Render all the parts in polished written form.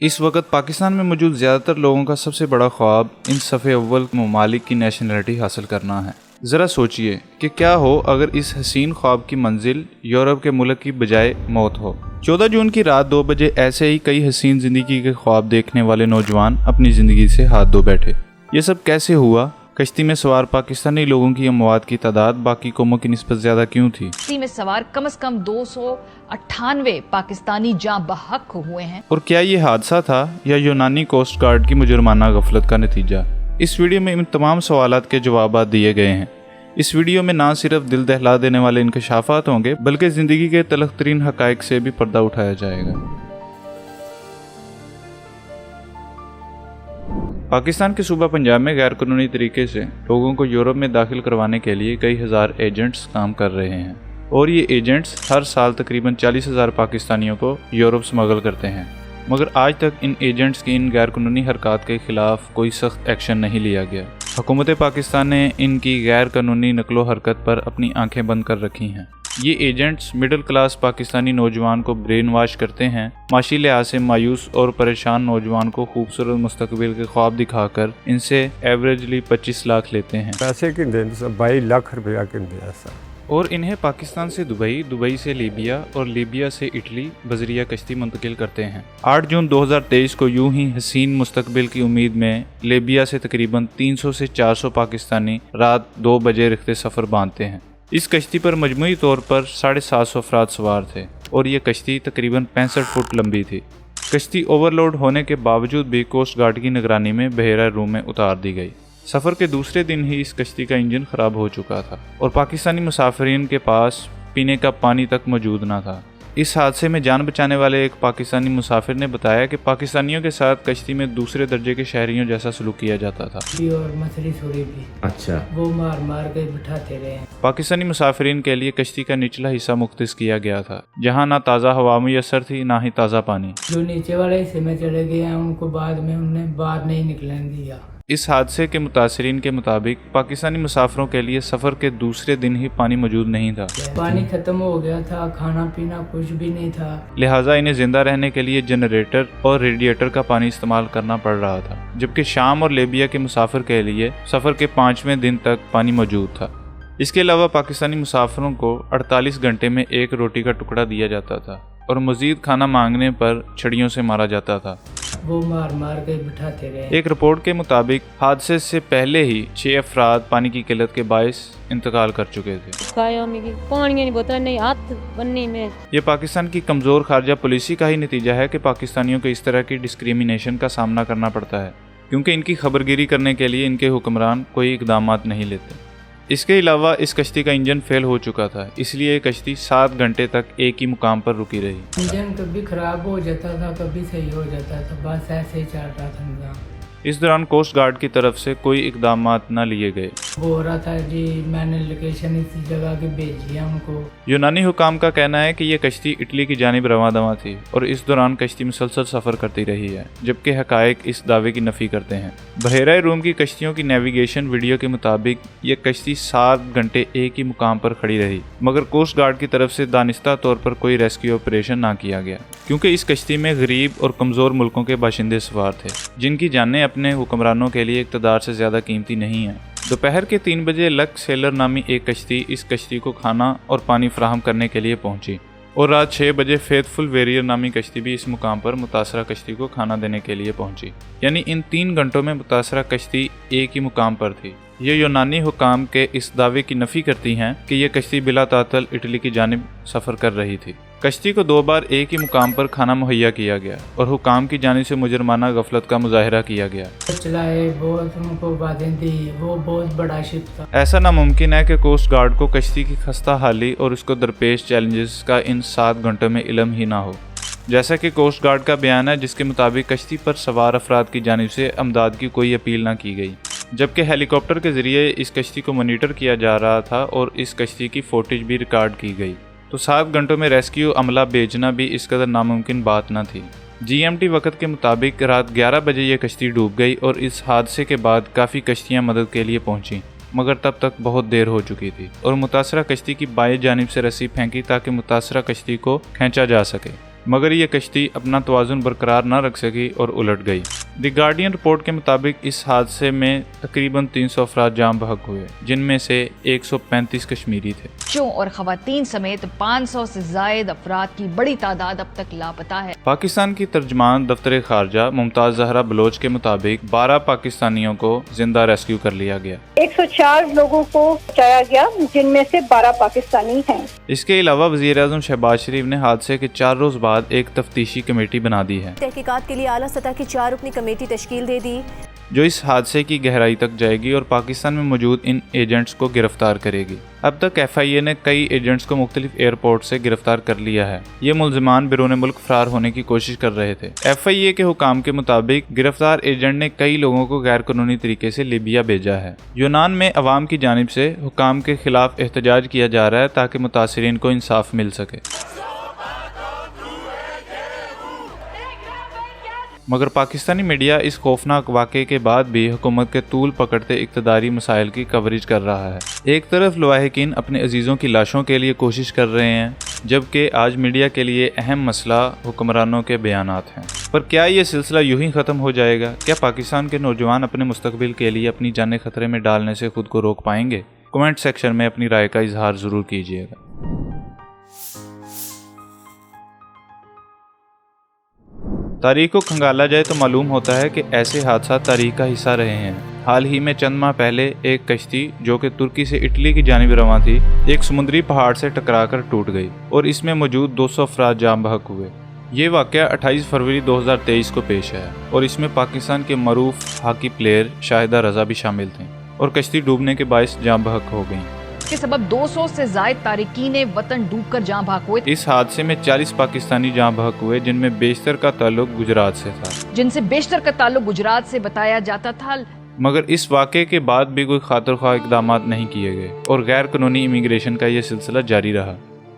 اس وقت پاکستان میں موجود زیادہ تر لوگوں کا سب سے بڑا خواب ان صف اول ممالک کی نیشنلٹی حاصل کرنا ہے۔ ذرا سوچئے کہ کیا ہو اگر اس حسین خواب کی منزل یورپ کے ملک کی بجائے موت ہو۔ 14 جون کی رات 2 بجے ایسے ہی کئی حسین زندگی کے خواب دیکھنے والے نوجوان اپنی زندگی سے ہاتھ دھو بیٹھے۔ یہ سب کیسے ہوا؟ کشتی میں سوار پاکستانی لوگوں کی اموات کی تعداد باقی قوموں کی نسبت زیادہ کیوں تھی؟ کشتی میں سوار کم از کم 298 پاکستانی جاں بحق ہوئے ہیں۔ اور کیا یہ حادثہ تھا یا یونانی کوسٹ گارڈ کی مجرمانہ غفلت کا نتیجہ؟ اس ویڈیو میں ان تمام سوالات کے جوابات دیے گئے ہیں۔ اس ویڈیو میں نہ صرف دل دہلا دینے والے انکشافات ہوں گے بلکہ زندگی کے تلخ ترین حقائق سے بھی پردہ اٹھایا جائے گا۔ پاکستان کے صوبہ پنجاب میں غیر قانونی طریقے سے لوگوں کو یورپ میں داخل کروانے کے لیے کئی ہزار ایجنٹس کام کر رہے ہیں، اور یہ ایجنٹس ہر سال تقریباً 40,000 پاکستانیوں کو یورپ سمگل کرتے ہیں، مگر آج تک ان ایجنٹس کی ان غیر قانونی حرکات کے خلاف کوئی سخت ایکشن نہیں لیا گیا۔ حکومت پاکستان نے ان کی غیر قانونی نقل و حرکت پر اپنی آنکھیں بند کر رکھی ہیں۔ یہ ایجنٹس مڈل کلاس پاکستانی نوجوان کو برین واش کرتے ہیں، معاشی لحاظ سے مایوس اور پریشان نوجوان کو خوبصورت مستقبل کے خواب دکھا کر ان سے ایوریجلی 25 لاکھ لیتے ہیں۔ پیسے کی دیں 22 لاکھ روپیہ کی دیا سر، اور انہیں پاکستان سے دبئی، دبئی سے لیبیا اور لیبیا سے اٹلی بذریعہ کشتی منتقل کرتے ہیں۔ 8 جون 2023 کو یوں ہی حسین مستقبل کی امید میں لیبیا سے تقریباً 300 سے 400 پاکستانی رات 2 بجے رخت سفر باندھتے ہیں۔ اس کشتی پر مجموعی طور پر 750 افراد سوار تھے، اور یہ کشتی تقریباً 65 فٹ لمبی تھی۔ کشتی اوور لوڈ ہونے کے باوجود بھی کوسٹ گارڈ کی نگرانی میں بحیرہ روم میں اتار دی گئی۔ سفر کے دوسرے دن ہی اس کشتی کا انجن خراب ہو چکا تھا، اور پاکستانی مسافرین کے پاس پینے کا پانی تک موجود نہ تھا۔ اس حادثے میں جان بچانے والے ایک پاکستانی مسافر نے بتایا کہ پاکستانیوں کے ساتھ کشتی میں دوسرے درجے کے شہریوں جیسا سلوک کیا جاتا تھا۔ اور مچھلی چھوڑی بھی، اچھا، وہ مار مار کے بٹھاتے رہے۔ پاکستانی مسافرین کے لیے کشتی کا نچلا حصہ مختص کیا گیا تھا، جہاں نہ تازہ ہوا میسر تھی نہ ہی تازہ پانی۔ جو نیچے والے حصے میں چلے گئے ہیں ان کو بعد میں انہوں نے باہر نہیں نکلنے دیا۔ اس حادثے کے متاثرین کے مطابق پاکستانی مسافروں کے لیے سفر کے دوسرے دن ہی پانی موجود نہیں تھا۔ پانی ختم ہو گیا تھا، کھانا پینا کچھ بھی نہیں تھا، لہٰذا انہیں زندہ رہنے کے لیے جنریٹر اور ریڈیٹر کا پانی استعمال کرنا پڑ رہا تھا، جبکہ شام اور لیبیا کے مسافر کے لیے سفر کے 5ویں دن تک پانی موجود تھا۔ اس کے علاوہ پاکستانی مسافروں کو 48 گھنٹے میں ایک روٹی کا ٹکڑا دیا جاتا تھا، اور مزید کھانا مانگنے پر چھڑیوں سے مارا جاتا تھا۔ وہ مار مار کے بٹھاتے رہے۔ ایک رپورٹ کے مطابق حادثے سے پہلے ہی 6 افراد پانی کی قلت کے باعث انتقال کر چکے تھے۔ پانی کی بوتل نہیں، ہاتھ بننے میں۔ یہ پاکستان کی کمزور خارجہ پالیسی کا ہی نتیجہ ہے کہ پاکستانیوں کو اس طرح کی ڈسکریمنیشن کا سامنا کرنا پڑتا ہے، کیونکہ ان کی خبرگیری کرنے کے لیے ان کے حکمران کوئی اقدامات نہیں لیتے۔ اس کے علاوہ اس کشتی کا انجن فیل ہو چکا تھا، اس لیے یہ کشتی 7 گھنٹے تک ایک ہی مقام پر رکی رہی۔ انجن کبھی خراب ہو جاتا تھا، کبھی صحیح ہو جاتا تھا، بس ایسے ہی چل رہا تھا نظام۔ اس دوران کوسٹ گارڈ کی طرف سے کوئی اقدامات نہ لیے گئے۔ وہ ہو رہا تھا جی میں نے لوکیشن اسی جگہ کی بھیجی ہے ان کو۔ یونانی حکام کا کہنا ہے کہ یہ کشتی اٹلی کی جانب رواں دواں تھی، اور اس دوران کشتی مسلسل سفر کرتی رہی ہے، جبکہ حقائق اس دعوے کی نفی کرتے ہیں۔ بحیرہ روم کی کشتیوں کی نیویگیشن ویڈیو کے مطابق یہ کشتی 7 گھنٹے ایک ہی مقام پر کھڑی رہی، مگر کوسٹ گارڈ کی طرف سے دانستہ طور پر کوئی ریسکیو آپریشن نہ کیا گیا، کیونکہ اس کشتی میں غریب اور کمزور ملکوں کے باشندے سوار تھے، جن کی جانیں اپنے حکمرانوں کے لیے اقتدار سے زیادہ قیمتی نہیں ہیں۔ دوپہر کے 3 بجے لک سیلر نامی ایک کشتی اس کشتی کو کھانا اور پانی فراہم کرنے کے لیے پہنچی، اور رات 6 بجے فیتھ فل ویریئر نامی کشتی بھی اس مقام پر متاثرہ کشتی کو کھانا دینے کے لیے پہنچی، یعنی ان 3 گھنٹوں میں متاثرہ کشتی ایک ہی مقام پر تھی۔ یہ یونانی حکام کے اس دعوے کی نفی کرتی ہیں کہ یہ کشتی بلا تعطل اٹلی کی جانب سفر کر رہی تھی۔ کشتی کو 2 بار ایک ہی مقام پر کھانا مہیا کیا گیا، اور حکام کی جانب سے مجرمانہ غفلت کا مظاہرہ کیا گیا۔ چلائے بہت ان کو باتیں دی، وہ بہت بڑا شپ تھا۔ ایسا ناممکن ہے کہ کوسٹ گارڈ کو کشتی کی خستہ حالی اور اس کو درپیش چیلنجز کا ان 7 گھنٹوں میں علم ہی نہ ہو، جیسا کہ کوسٹ گارڈ کا بیان ہے، جس کے مطابق کشتی پر سوار افراد کی جانب سے امداد کی کوئی اپیل نہ کی گئی، جبکہ ہیلی کاپٹر کے ذریعے اس کشتی کو مانیٹر کیا جا رہا تھا، اور اس کشتی کی فوٹیج بھی ریکارڈ کی گئی۔ تو 7 گھنٹوں میں ریسکیو عملہ بھیجنا بھی اس قدر ناممکن بات نہ تھی۔ GMT وقت کے مطابق رات 11 بجے یہ کشتی ڈوب گئی، اور اس حادثے کے بعد کافی کشتیاں مدد کے لیے پہنچیں، مگر تب تک بہت دیر ہو چکی تھی، اور متاثرہ کشتی کی بائیں جانب سے رسی پھینکی تاکہ متاثرہ کشتی کو کھینچا جا سکے۔ मगर ये कश्ती अपना तवाज़ुन बरकरार न रख सकी और उलट गई। द गार्डियन रिपोर्ट के मुताबिक इस हादसे में तकरीबन 300 अफराद जाम बहक हुए, जिनमें से 135 कश्मीरी थे। बच्चों और खवातीन समेत 500 से जायद अफराद की बड़ी तादाद अब तक लापता है। पाकिस्तान की तर्जमान दफ्तर खारजा मुमताज जहरा बलोच के मुताबिक 12 पाकिस्तानियों को जिंदा रेस्क्यू कर लिया गया। 104 लोगों को बचाया गया, जिनमें से 12 पाकिस्तानी हैं। इसके अलावा वज़ीर-ए-आज़म शहबाज शरीफ ने हादसे के 4 रोज बाद एक तफ्तीशी कमेटी बना दी है। तहकीकात के लिए आला सतह की 4 रुकनी कमेटी तश्कील दे दी, जो इस हादसे की गहराई तक जाएगी और पाकिस्तान में मौजूद इन एजेंट्स को गिरफ्तार करेगी। अब तक FIA ने कई एजेंट्स को मुख्तलिफ एयरपोर्ट से गिरफ्तार कर लिया है। ये मुल्ज़िमान बिरून मुल्क फरार होने की कोशिश कर रहे थे। FIA के हुकाम के मुताबिक गिरफ्तार एजेंट ने कई लोगों को गैर कानूनी तरीके से लीबिया भेजा है। यूनान में अवाम की जानिब से हुकाम के खिलाफ एहतजाज किया जा रहा है ताकि मुतासिरीन को इंसाफ मिल सके। मगर पाकिस्तानी मीडिया इस खौफनाक वाक़े के बाद भी हुकूमत के तूल पकड़ते इक़्तिदारी मसाइल की कवरेज कर रहा है। एक तरफ लवाहिकीन अपने अजीज़ों की लाशों के लिए कोशिश कर रहे हैं, जबकि आज मीडिया के लिए अहम मसला हुक्मरानों के बयानात हैं। पर क्या ये सिलसिला यूं ही ख़त्म हो जाएगा? क्या पाकिस्तान के नौजवान अपने मुस्तकबिल के लिए अपनी जानें खतरे में डालने से खुद को रोक पाएंगे? कमेंट सेक्शन में अपनी राय का इजहार ज़रूर कीजिएगा। तारीख को खंगाला जाए तो मालूम होता है कि ऐसे हादसा तारीख का हिस्सा रहे हैं। हाल ही में चंद माह पहले एक कश्ती जो कि तुर्की से इटली की जानिब रवां थी, एक समुद्री पहाड़ से टकराकर टूट गई और इसमें मौजूद 200 अफराद जाम बहक हुए। ये वाक़या 28 फरवरी 2023 को पेश आया और इसमें पाकिस्तान के मरूफ हॉकी प्लेयर शाहिदा रजा भी शामिल थीं और कश्ती डूबने के बायस जाम बहक हो गई। के सबब 200 से जायद तारिकीन वतन डूबकर जाँ बहक हुए। इस हादसे में 40 पाकिस्तानी जाँ बहक हुए, जिनमें बेशतर का ताल्लुक गुजरात से था, जिनसे बेशतर का ताल्लुक गुजरात से बताया जाता था। मगर इस वाक़े के बाद भी कोई खातिर-ख्वाह इक़दाम नहीं किए गए और गैर कानूनी इमिग्रेशन का यह सिलसिला जारी रहा,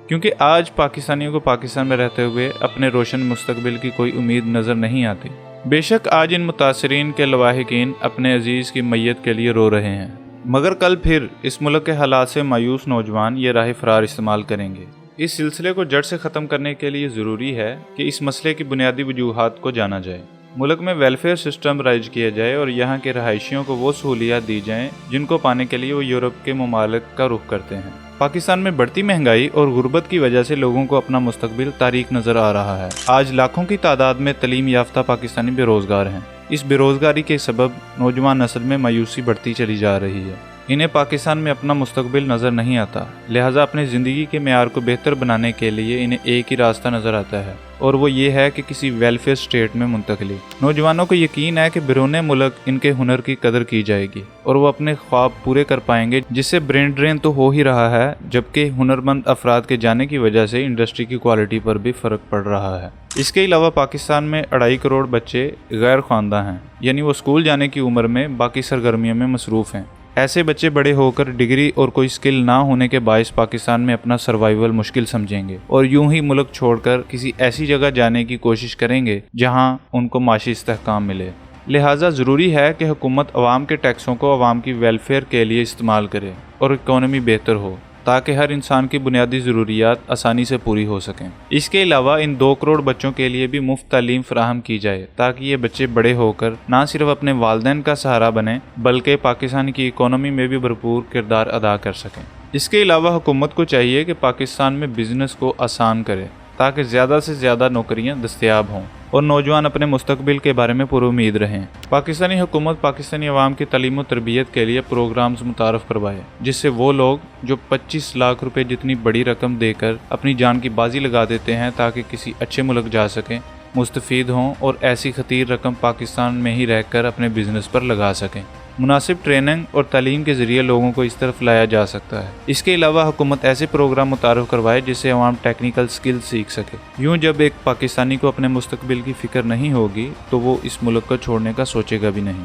क्योंकि आज पाकिस्तानियों को पाकिस्तान में रहते हुए अपने रोशन मुस्तकबिल की कोई उम्मीद नज़र नहीं आती। बेशक आज इन मुतासरीन के लवाहिकीन अपने अजीज़ की मैयत के लिए रो रहे हैं, मगर कल फिर इस मुल्क के हालात से मायूस नौजवान ये राह फरार इस्तेमाल करेंगे। इस सिलसिले को जड़ से ख़त्म करने के लिए ज़रूरी है कि इस मसले की बुनियादी वजूहात को जाना जाए, मुल्क में वेलफेयर सिस्टम राइज किया जाए और यहाँ के रहायशियों को वो सहूलियात दी जाएँ जिनको पाने के लिए वो यूरोप के ममालिक का रुख करते हैं। पाकिस्तान में बढ़ती महंगाई और गुर्बत की वजह से लोगों को अपना मुस्तकबिल तारीक नज़र आ रहा है। आज लाखों की तादाद में तलीम याफ्ता पाकिस्तानी बेरोज़गार हैं। इस बेरोज़गारी के सबब नौजवान नस्ल में मायूसी बढ़ती चली जा रही है। इन्हें पाकिस्तान में अपना मुस्तकबिल नज़र नहीं आता, लिहाजा अपनी ज़िंदगी के मेयार को बेहतर बनाने के लिए इन्हें एक ही रास्ता नज़र आता है और वो ये है कि किसी वेलफेयर स्टेट में मुंतकली। नौजवानों को यकीन है कि बैरून मुल्क इनके हुनर की कदर की जाएगी और वो अपने ख्वाब पूरे कर पाएंगे, जिससे ब्रेन ड्रेन तो हो ही रहा है, जबकि हुनरमंद अफराद के जाने की वजह से इंडस्ट्री की क्वालिटी पर भी फ़र्क पड़ रहा है। इसके अलावा पाकिस्तान में 2.5 करोड़ बच्चे गैर ख्वानदा हैं, यानी वो स्कूल जाने की उम्र में बाकी सरगर्मियों में मसरूफ़ हैं। ऐसे बच्चे बड़े होकर डिग्री और कोई स्किल ना होने के बायस पाकिस्तान में अपना सर्वाइवल मुश्किल समझेंगे और यूं ही मुल्क छोड़कर किसी ऐसी जगह जाने की कोशिश करेंगे जहां उनको माशी इस्तेहकाम मिले। लिहाजा ज़रूरी है कि हुकूमत अवाम के टैक्सों को अवाम की वेलफेयर के लिए इस्तेमाल करे और इकॉनमी बेहतर हो, ताकि हर इंसान की बुनियादी ज़रूरियात आसानी से पूरी हो सकें। इसके अलावा इन 2 करोड़ बच्चों के लिए भी मुफ्त तालीम फराहम की जाए, ताकि ये बच्चे बड़े होकर ना सिर्फ अपने वालिदैन का सहारा बने, बल्कि पाकिस्तान की इकोनॉमी में भी भरपूर किरदार अदा कर सकें। इसके अलावा हुकूमत को चाहिए कि पाकिस्तान में बिजनेस को आसान करे, ताकि ज़्यादा से ज़्यादा नौकरियाँ दस्तयाब हों और नौजवान अपने मुस्तकबिल के बारे में पुरुमीद रहें। पाकिस्तानी हुकूमत पाकिस्तानी अवाम की तालीम और तरबियत के लिए प्रोग्राम्स मुतारफ़ करवाए, जिससे वो लोग जो 25 लाख रुपए जितनी बड़ी रकम देकर अपनी जान की बाजी लगा देते हैं ताकि किसी अच्छे मुल्क जा सकें, मुस्तफ़ीद हों और ऐसी खतीर रकम पाकिस्तान में ही रहकर अपने बिजनेस पर लगा सकें। मुनासिब ट्रेनिंग और तालीम के ज़रिए लोगों को इस तरफ लाया जा सकता है। इसके अलावा हुकूमत ऐसे प्रोग्राम मुतारफ़ करवाए जिससे अवाम टेक्निकल स्किल सीख सके। यूँ जब एक पाकिस्तानी को अपने मुस्तकबिल की फ़िक्र नहीं होगी तो वो इस मुल्क को छोड़ने का सोचेगा भी नहीं।